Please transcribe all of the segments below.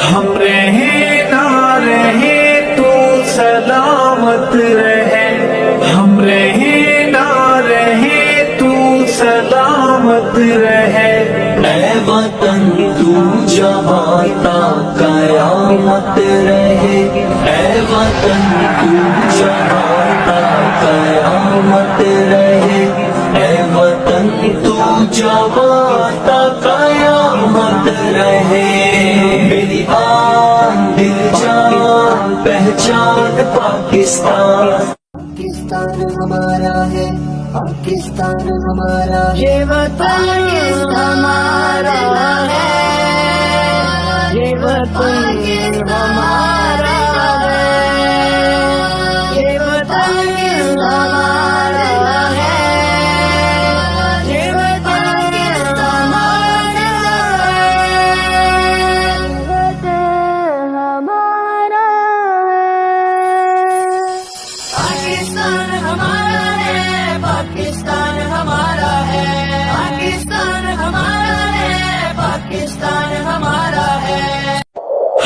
ہم رہے نہ رہے تو سلامت رہے، ہم رہے نہ رہے تو سلامت رہے، اے وطن تو جہاں تا قیامت رہے، اے وطن تو جہاں تا قیامت رہے، اے وطن تو جہاں تا قیامت رہے، میری آن دل جان پہچان پاکستان، پاکستان ہمارا ہے، پاکستان ہمارا ہے، یہ وطن ہمارا ہے، یہ وطن ہمارا ہے، یہ وطن ہمارا ہے، یہ وطن ہمارا ہے، وطن ہمارا ہے، پاکستان ہمارا ہے، پاکستان ہمارا ہے، پاکستان ہمارا ہے، پاکستان ہمارا ہے،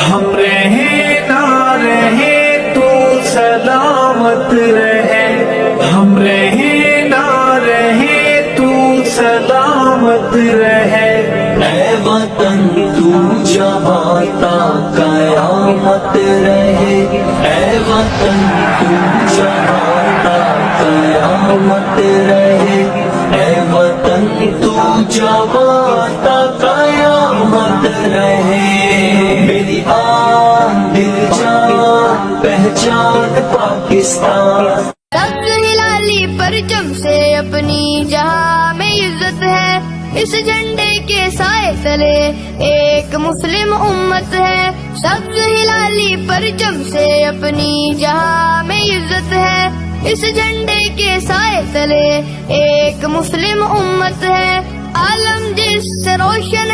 ہم رہے نہ رہے تو سلامت رہے، ہم رہے نہ رہے تو سلامت رہے، اے وطن تو جہاں تا قیامت رہے، اے وطن تو جہاں تا قیامت رہے، اے وطن تو جہاں تا قیامت رہے، میری آن دل جان پہچان پاکستان، سبز ہلالی پرچم سے اپنی جہاں میں عزت ہے، اس جھنڈے کے سائے تلے ایک مسلم امت ہے، سبز ہلالی پرچم سے اپنی جہاں میں عزت ہے، اس جھنڈے کے سائے تلے ایک مسلم امت ہے، عالم جس سے روشن